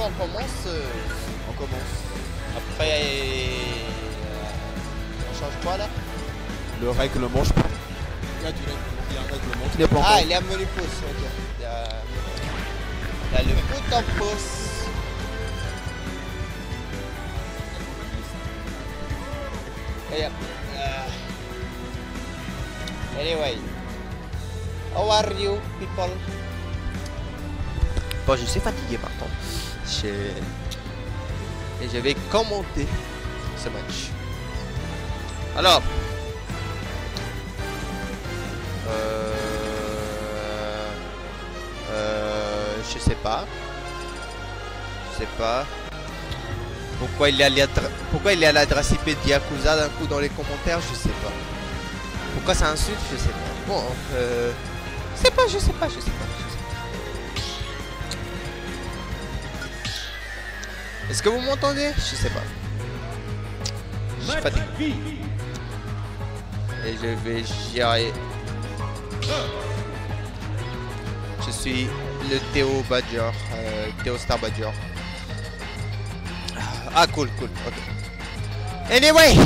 on commence. On commence. Après, on change quoi là? Le règlement, je pense. Il y a du règlement. Il y a un règlement qui n'est pas Ah, il y a un menu pouce, ok. Il y a le bout en pouce. Yeah. Anyway, how are you people? Bon, je suis fatigué maintenant. Et je vais commenter ce match. Alors, je sais pas. Pourquoi il est allé à l'adresse IP de Yakuza d'un coup dans les commentaires, je sais pas. Pourquoi ça insulte, je sais pas. Bon, je sais pas. Est-ce que vous m'entendez? Je sais pas. Je suis fatigué. Et je vais gérer. Je suis le Théo Badger, Théo Star Badger. Ah cool, ok. Anyway,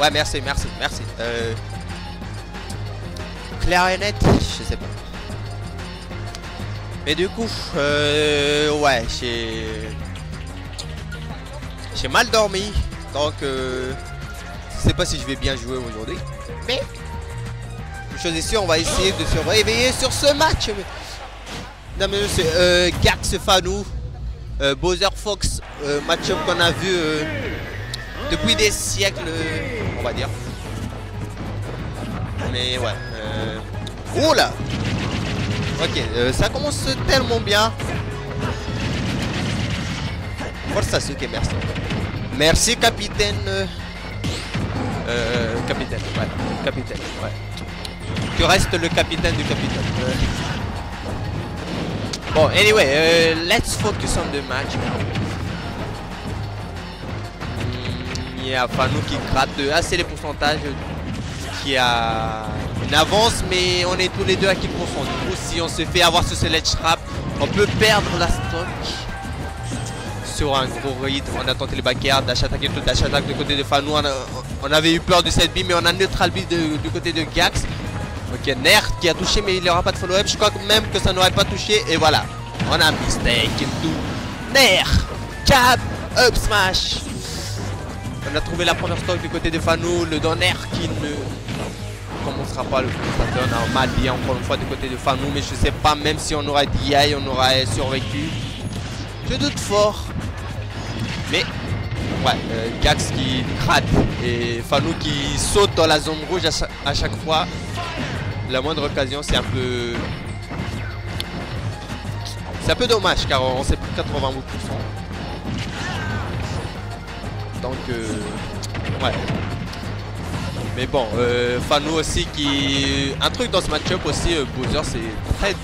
ouais, merci. Clair et net, je sais pas. Mais du coup, ouais, j'ai mal dormi, donc je sais pas si je vais bien jouer aujourd'hui. Mais une chose est sûre, on va essayer de se réveiller sur ce match. Non mais c'est Gax Fanou, Bowser Fox, match-up qu'on a vu depuis des siècles, on va dire. Mais ouais. Oh là. Ok, ça commence tellement bien. Forza Sasuke, merci. Merci capitaine. Capitaine, ouais. Que reste le capitaine du capitaine. Bon, anyway, let's focus on the match. Il y a Fanou qui gratte assez les pourcentages, qui a une avance, mais on est tous les deux à 15%. Du coup, si on se fait avoir ce sledge trap, on peut perdre la stock sur un gros raid. On a tenté le back-air, dash attack et tout, dash attack du côté de Fanou. On avait eu peur de cette bille, mais on a neutral bille du côté de Gax. Ok, Nerd qui a touché, mais il n'y aura pas de follow-up. Je crois même que ça n'aurait pas touché. Et voilà, on a mistake into Nerd, cap, up smash. On a trouvé la première stock du côté de Fanou. Le donner qui ne commencera pas le commentateur normal bien encore une fois du côté de Fanou. Mais je sais pas, même si on aurait DI, on aurait survécu. Je doute fort. Mais ouais, Gax qui gratte et Fanou qui saute dans la zone rouge à chaque fois. La moindre occasion, c'est un peu dommage car on sait plus de 88%. Donc ouais. Mais bon, Fanou aussi qui... Un truc dans ce match-up aussi, Bowser c'est très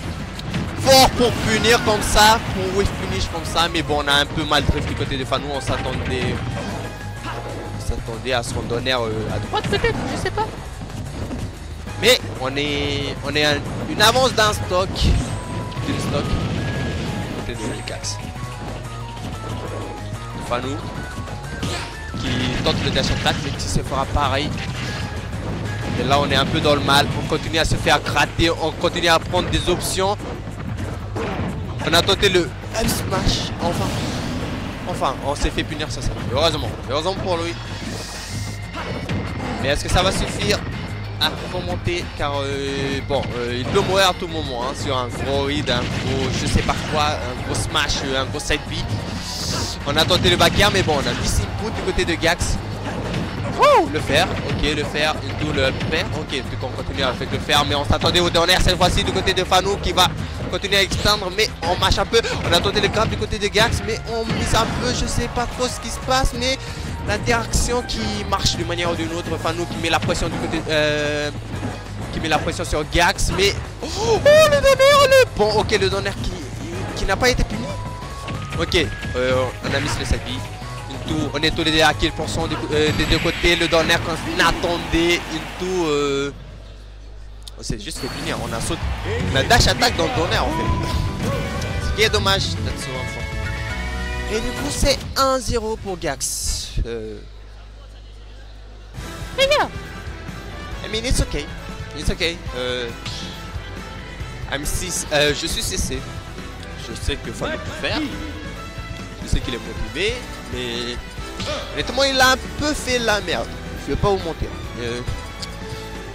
fort pour punir comme ça, pour whiff punish comme ça. Mais bon, on a un peu mal drift du côté de Fanou, on s'attendait à se donner à droite peut-être, je sais pas. Mais on est une avance d'un stock. D'une stock. Côté de Gax. Fanou. Qui tente le dash attack mais qui se fera pareil. Et là on est un peu dans le mal. On continue à se faire gratter. On continue à prendre des options. On a tenté le up smash. Enfin, on s'est fait punir ça. Heureusement pour lui. Mais est-ce que ça va suffire à remonter, car bon, il peut mourir à tout moment hein, sur un gros hit, un gros je sais pas quoi, un gros smash, un gros side B. On a tenté le back air, mais bon, on a 10 inputs du côté de Gax. Oh, le fer, ok, le fer, tout le fer, ok, on continue avec le fer, mais on s'attendait au dernier cette fois-ci du côté de Fanou qui va continuer à extendre, mais on mâche un peu. On a tenté le grab du côté de Gax, mais on mise un peu, je sais pas trop ce qui se passe, mais l'interaction qui marche d'une manière ou d'une autre. Fanou qui met la pression du côté qui met la pression sur Gax, mais oh le donner, le bon, ok, le donner qui n'a pas été puni. Ok, on a mis le saki. On est tous les deux à 15% des deux côtés. Le donner qu'on attendait. On s'est juste fait punir. On a sauté. On a dash attack dans le donner en fait. Ce qui est dommage. Et du coup, c'est 1-0 pour Gax. Mais yeah. I mean, it's okay. It's okay. Je suis CC. Je sais que Fano peut faire. Je sais qu'il est motivé. Mais honnêtement, il a un peu fait la merde. Je vais pas vous mentir.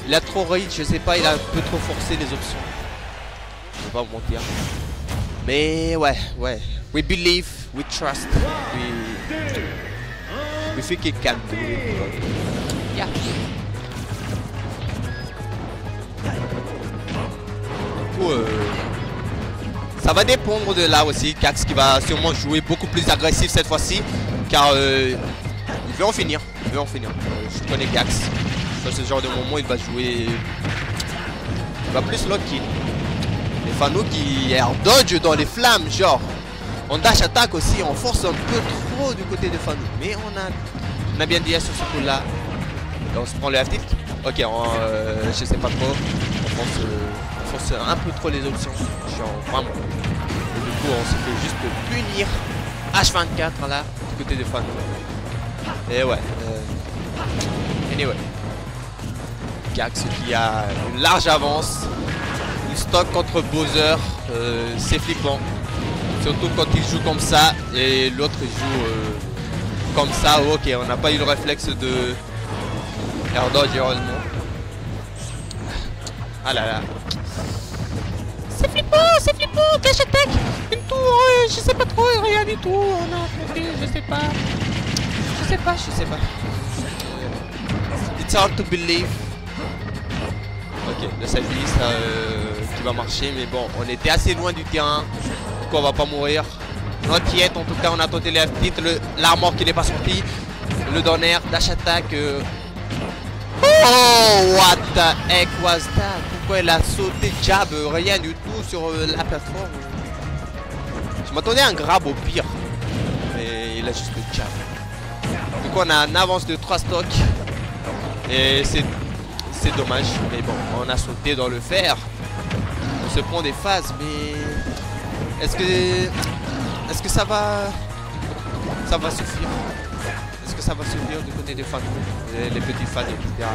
Il a trop read, je sais pas, il a un peu trop forcé les options. Je vais pas vous mentir. Mais ouais. We believe, we trust, we think it can do it. Yeah. Du coup, ça va dépendre de là aussi. Gax qui va sûrement jouer beaucoup plus agressif cette fois-ci. Car il veut en finir. Je connais Gax. Dans ce genre de moment, il va jouer. Il va plus lock-in. Les Fano qui air dodge dans les flammes, genre. On dash attaque aussi, on force un peu trop du côté de Fano. Mais on a bien dit sur ce coup-là. On se prend le half tilt. Ok, je sais pas trop. On force un peu trop les options. Genre, vraiment. Et du coup, on se fait juste punir. H24 là, du côté de Fano. Et ouais. Anyway. Gax qui a une large avance. Il stock contre Bowser. C'est flippant. Surtout quand il joue comme ça. Et l'autre joue comme ça. Ok, on n'a pas eu le réflexe de air dodge heureusement. Ah là là. C'est flippant, cache attaque. Une tour, je sais pas trop, rien du tout. On a affronté, je sais pas. It's hard to believe. Ok, le selfie qui va marcher, mais bon, on était assez loin du terrain. Du coup, on va pas mourir. Not yet, en tout cas, on a tenté les F-tilt, l'armor qui n'est pas sorti. Le donner, dash attack. Oh, what the heck was that? Pourquoi elle a sauté jab? Rien du tout sur la plateforme. Je m'attendais à un grab au pire. Mais il a juste le jab. Du coup, on a un avance de 3 stocks. Et c'est dommage. Mais bon, on a sauté dans le fer. On se prend des phases, mais... Est-ce que ça va suffire? Est-ce que ça va suffire du côté des fans, les petits fans, etc.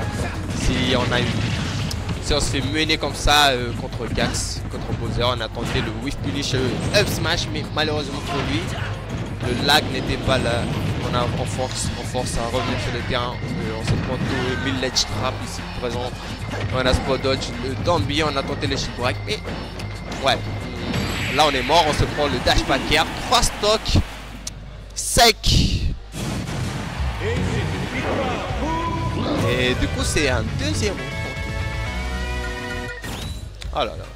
Si on se fait mener comme ça contre Gax, contre Bowser, on a tenté le whiff punish up smash, mais malheureusement pour lui, le lag n'était pas là. On force à revenir sur le terrain. On se prend tout 1000 ledge trap ici présent. On a spot dodge, le Dambi, on a tenté le shield break, mais ouais. Là on est mort, on se prend le dash backer, 3 stocks, sec. Et du coup c'est un 2-0. Oh là là.